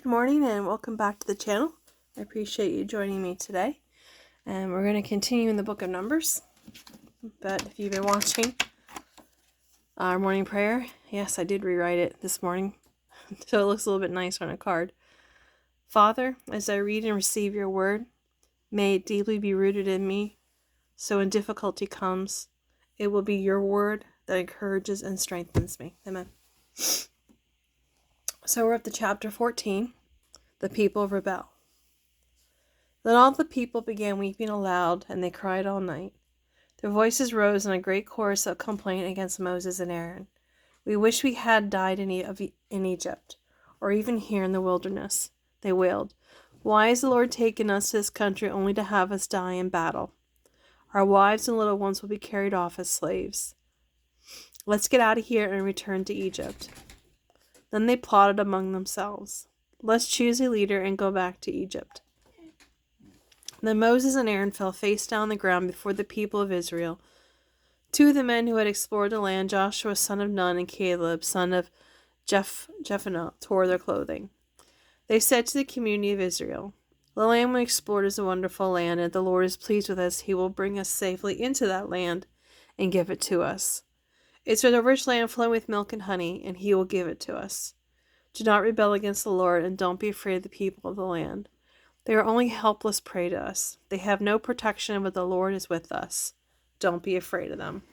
Good morning and welcome back to the channel. I appreciate you joining me today. And we're going to continue in the book of Numbers. But if you've been watching our morning prayer, yes, I did rewrite it this morning so it looks a little bit nicer on a card. Father, as I read and receive your word, may it deeply be rooted in me, so when difficulty comes, it will be your word that encourages and strengthens me. Amen. So we're up to chapter 14. The people rebel. Then all the people began weeping aloud, and they cried all night. Their voices rose in a great chorus of complaint against Moses and Aaron. We wish we had died in Egypt, or even here in the wilderness, they wailed. Why has the Lord taken us to this country only to have us die in battle? Our wives and little ones will be carried off as slaves. Let's get out of here and return to Egypt. Then they plotted among themselves. Let's choose a leader and go back to Egypt. Then Moses and Aaron fell face down on the ground before the people of Israel. Two of the men who had explored the land, Joshua son of Nun and Caleb son of Jephunneh, tore their clothing. They said to the community of Israel, the land we explored is a wonderful land, and if the Lord is pleased with us, he will bring us safely into that land and give it to us. It's a rich land flowing with milk and honey, and he will give it to us. Do not rebel against the Lord, and don't be afraid of the people of the land. They are only helpless prey to us. They have no protection, but the Lord is with us. Don't be afraid of them.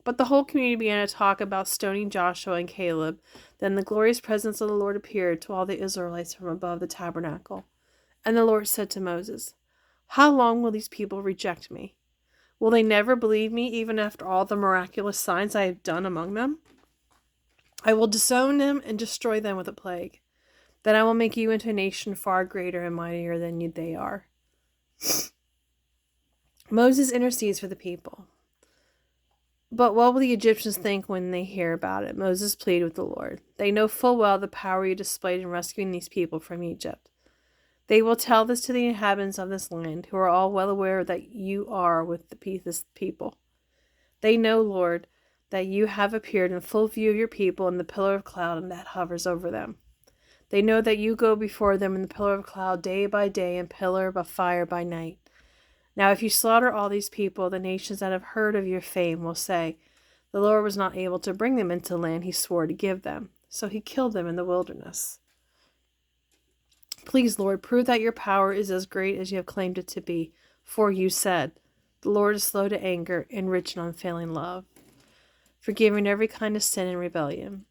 But the whole community began to talk about stoning Joshua and Caleb. Then the glorious presence of the Lord appeared to all the Israelites from above the tabernacle. And the Lord said to Moses, how long will these people reject me? Will they never believe me, even after all the miraculous signs I have done among them? I will disown them and destroy them with a plague. Then I will make you into a nation far greater and mightier than they are. Moses intercedes for the people. But what will the Egyptians think when they hear about it? Moses pleaded with the Lord. They know full well the power you displayed in rescuing these people from Egypt. They will tell this to the inhabitants of this land, who are all well aware that you are with this people. They know, Lord, that you have appeared in full view of your people in the pillar of cloud and that hovers over them. They know that you go before them in the pillar of cloud day by day and pillar of fire by night. Now if you slaughter all these people, the nations that have heard of your fame will say, the Lord was not able to bring them into the land he swore to give them, so he killed them in the wilderness. Please, Lord, prove that your power is as great as you have claimed it to be, for you said, the Lord is slow to anger and rich in unfailing love, forgiving every kind of sin and rebellion.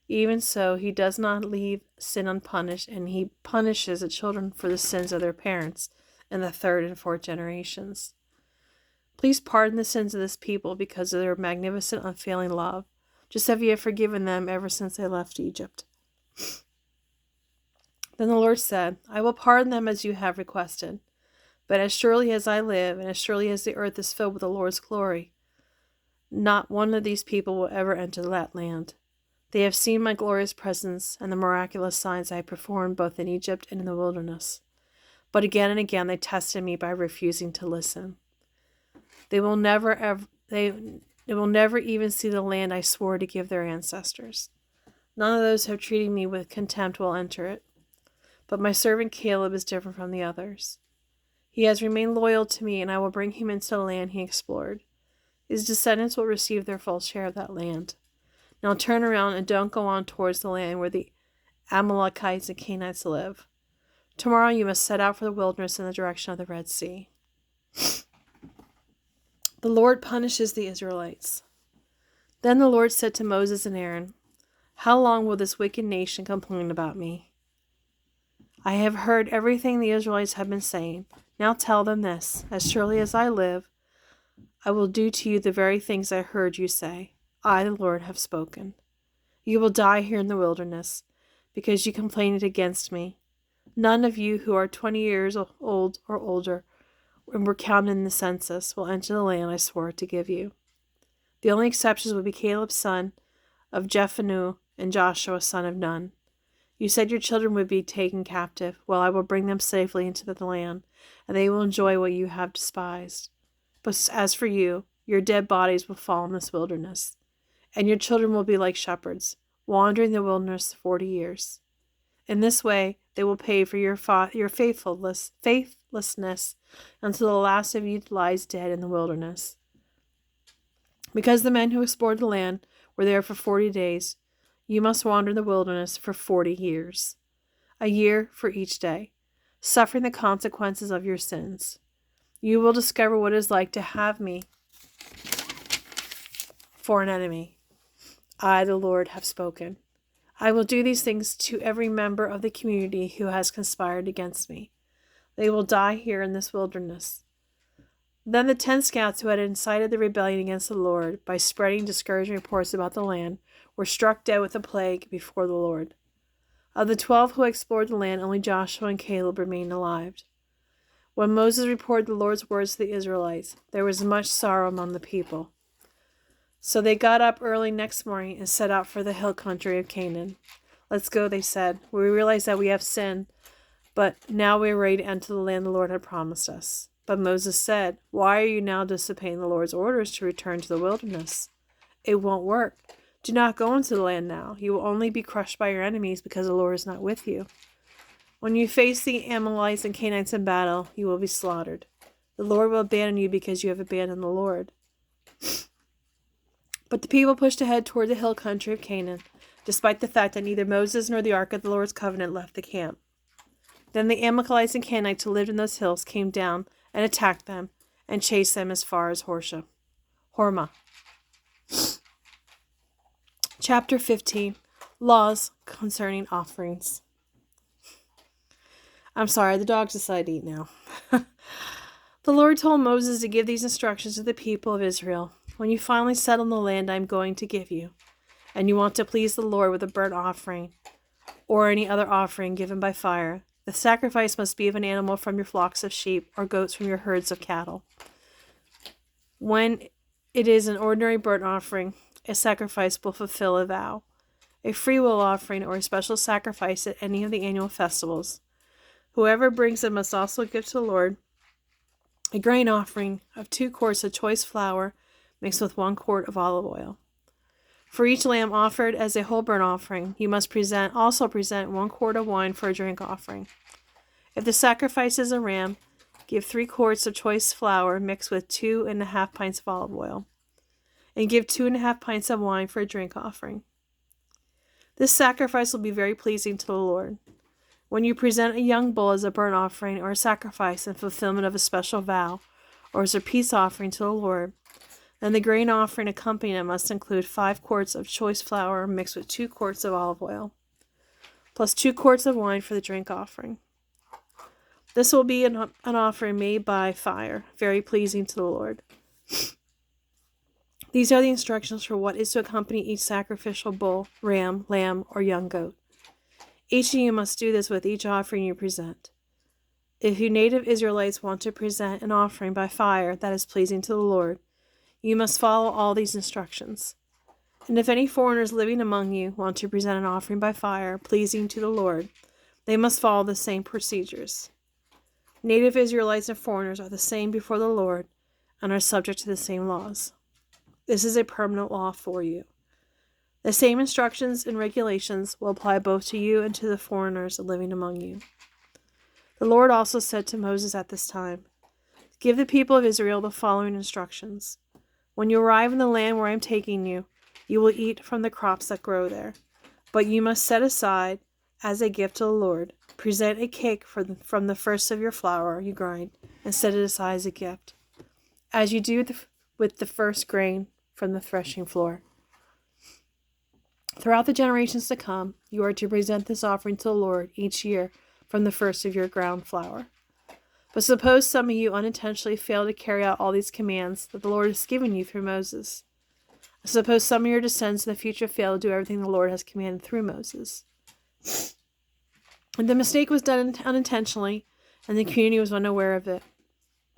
Even so, he does not leave sin unpunished, and he punishes the children for the sins of their parents in the third and fourth generations. Please pardon the sins of this people because of their magnificent, unfailing love, just as you have forgiven them ever since they left Egypt. Then the Lord said, I will pardon them as you have requested, but as surely as I live, and as surely as the earth is filled with the Lord's glory, not one of these people will ever enter that land. They have seen my glorious presence and the miraculous signs I performed both in Egypt and in the wilderness. But again and again they tested me by refusing to listen. They will never even see the land I swore to give their ancestors. None of those who have treated me with contempt will enter it. But my servant Caleb is different from the others. He has remained loyal to me, and I will bring him into the land he explored. His descendants will receive their full share of that land. Now turn around and don't go on towards the land where the Amalekites and Canaanites live. Tomorrow you must set out for the wilderness in the direction of the Red Sea. The Lord punishes the Israelites. Then the Lord said to Moses and Aaron, how long will this wicked nation complain about me? I have heard everything the Israelites have been saying. Now tell them this, as surely as I live, I will do to you the very things I heard you say. I, the Lord, have spoken. You will die here in the wilderness, because you complained against me. None of you who are 20 years old or older and were counted in the census will enter the land I swore to give you. The only exceptions will be Caleb son of Jephunneh and Joshua son of Nun. You said your children would be taken captive. Well, I will bring them safely into the land, and they will enjoy what you have despised. But as for you, your dead bodies will fall in this wilderness, and your children will be like shepherds, wandering the wilderness 40 years. In this way, they will pay for your faithlessness until the last of you lies dead in the wilderness. Because the men who explored the land were there for 40 days, you must wander in the wilderness for 40 years, a year for each day, suffering the consequences of your sins. You will discover what it is like to have me for an enemy. I, the Lord, have spoken. I will do these things to every member of the community who has conspired against me. They will die here in this wilderness. Then the 10 scouts who had incited the rebellion against the Lord by spreading discouraging reports about the land were struck dead with a plague before the Lord. Of the 12 who explored the land, only Joshua and Caleb remained alive. When Moses reported the Lord's words to the Israelites, there was much sorrow among the people. So they got up early next morning and set out for the hill country of Canaan. Let's go, they said. We realize that we have sinned, but now we are ready to enter the land the Lord had promised us. But Moses said, Why are you now disobeying the Lord's orders to return to the wilderness? It won't work. Do not go into the land now. You will only be crushed by your enemies because the Lord is not with you. When you face the Amalekites and Canaanites in battle, you will be slaughtered. The Lord will abandon you because you have abandoned the Lord. But the people pushed ahead toward the hill country of Canaan, despite the fact that neither Moses nor the ark of the Lord's covenant left the camp. Then the Amalekites and Canaanites who lived in those hills came down and attacked them and chased them as far as Hormah. Chapter 15. Laws concerning offerings. I'm sorry, the dogs decided to eat now. The Lord told Moses to give these instructions to the people of Israel. When you finally settle in the land I am going to give you, and you want to please the Lord with a burnt offering or any other offering given by fire, the sacrifice must be of an animal from your flocks of sheep or goats from your herds of cattle. When it is an ordinary burnt offering, a sacrifice will fulfill a vow. A freewill offering or a special sacrifice at any of the annual festivals. Whoever brings it must also give to the Lord a grain offering of 2 quarts of choice flour mixed with 1 quart of olive oil. For each lamb offered as a whole burnt offering, you must also present 1 quart of wine for a drink offering. If the sacrifice is a ram, give 3 quarts of choice flour mixed with 2.5 pints of olive oil, and give 2.5 pints of wine for a drink offering. This sacrifice will be very pleasing to the Lord. When you present a young bull as a burnt offering or a sacrifice in fulfillment of a special vow, or as a peace offering to the Lord, then the grain offering accompanying it must include 5 quarts of choice flour mixed with 2 quarts of olive oil, plus 2 quarts of wine for the drink offering. This will be an offering made by fire, very pleasing to the Lord. These are the instructions for what is to accompany each sacrificial bull, ram, lamb, or young goat. Each of you must do this with each offering you present. If you native Israelites want to present an offering by fire that is pleasing to the Lord, you must follow all these instructions. And if any foreigners living among you want to present an offering by fire pleasing to the Lord, they must follow the same procedures. Native Israelites and foreigners are the same before the Lord and are subject to the same laws. This is a permanent law for you. The same instructions and regulations will apply both to you and to the foreigners living among you. The Lord also said to Moses at this time, Give the people of Israel the following instructions. When you arrive in the land where I am taking you, you will eat from the crops that grow there. But you must set aside, as a gift to the Lord, present a cake from the first of your flour you grind, and set it aside as a gift, as you do with the first grain from the threshing floor. Throughout the generations to come, you are to present this offering to the Lord each year from the first of your ground flour. But suppose some of you unintentionally fail to carry out all these commands that the Lord has given you through Moses. Suppose some of your descendants in the future fail to do everything the Lord has commanded through Moses. And the mistake was done unintentionally, and the community was unaware of it.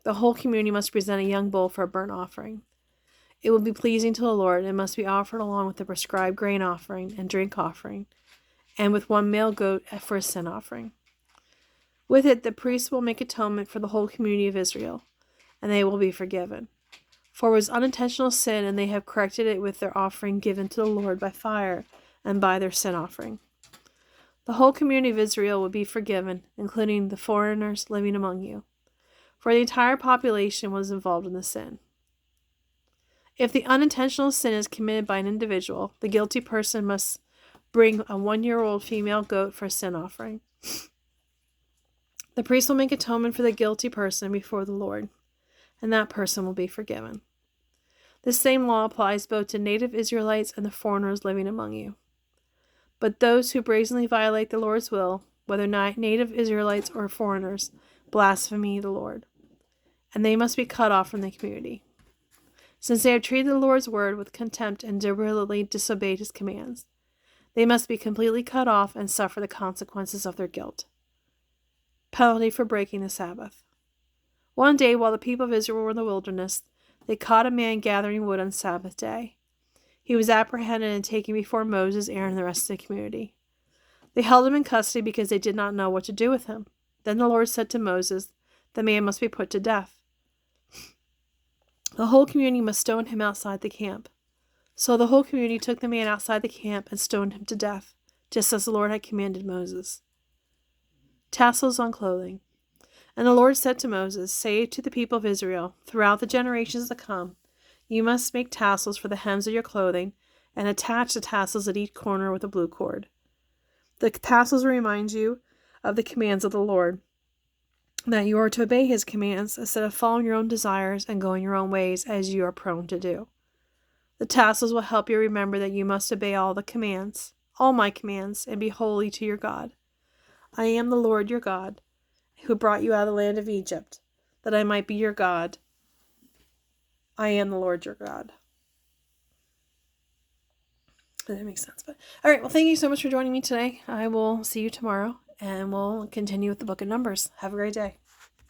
The whole community must present a young bull for a burnt offering. It will be pleasing to the Lord and must be offered along with the prescribed grain offering and drink offering, and with 1 male goat for a sin offering. With it, the priests will make atonement for the whole community of Israel, and they will be forgiven. For it was unintentional sin, and they have corrected it with their offering given to the Lord by fire and by their sin offering. The whole community of Israel would be forgiven, including the foreigners living among you, for the entire population was involved in the sin. If the unintentional sin is committed by an individual, the guilty person must bring a 1-year-old female goat for a sin offering. The priest will make atonement for the guilty person before the Lord, and that person will be forgiven. This same law applies both to native Israelites and the foreigners living among you. But those who brazenly violate the Lord's will, whether native Israelites or foreigners, blaspheme the Lord, and they must be cut off from the community. Since they have treated the Lord's word with contempt and deliberately disobeyed his commands, they must be completely cut off and suffer the consequences of their guilt. Penalty for breaking the Sabbath. One day, while the people of Israel were in the wilderness, they caught a man gathering wood on Sabbath day. He was apprehended and taken before Moses, Aaron, and the rest of the community. They held him in custody because they did not know what to do with him. Then the Lord said to Moses, "The man must be put to death. The whole community must stone him outside the camp." So the whole community took the man outside the camp and stoned him to death, just as the Lord had commanded Moses. Tassels on clothing. And the Lord said to Moses, "Say to the people of Israel, throughout the generations to come, you must make tassels for the hems of your clothing and attach the tassels at each corner with a blue cord. The tassels remind you of the commands of the Lord, that you are to obey his commands instead of following your own desires and going your own ways as you are prone to do. The tassels will help you remember that you must obey all my commands, and be holy to your God. I am the Lord your God, who brought you out of the land of Egypt, that I might be your God. I am the Lord your God." That makes sense. But all right, well, thank you so much for joining me today. I will see you tomorrow, and we'll continue with the book of Numbers. Have a great day.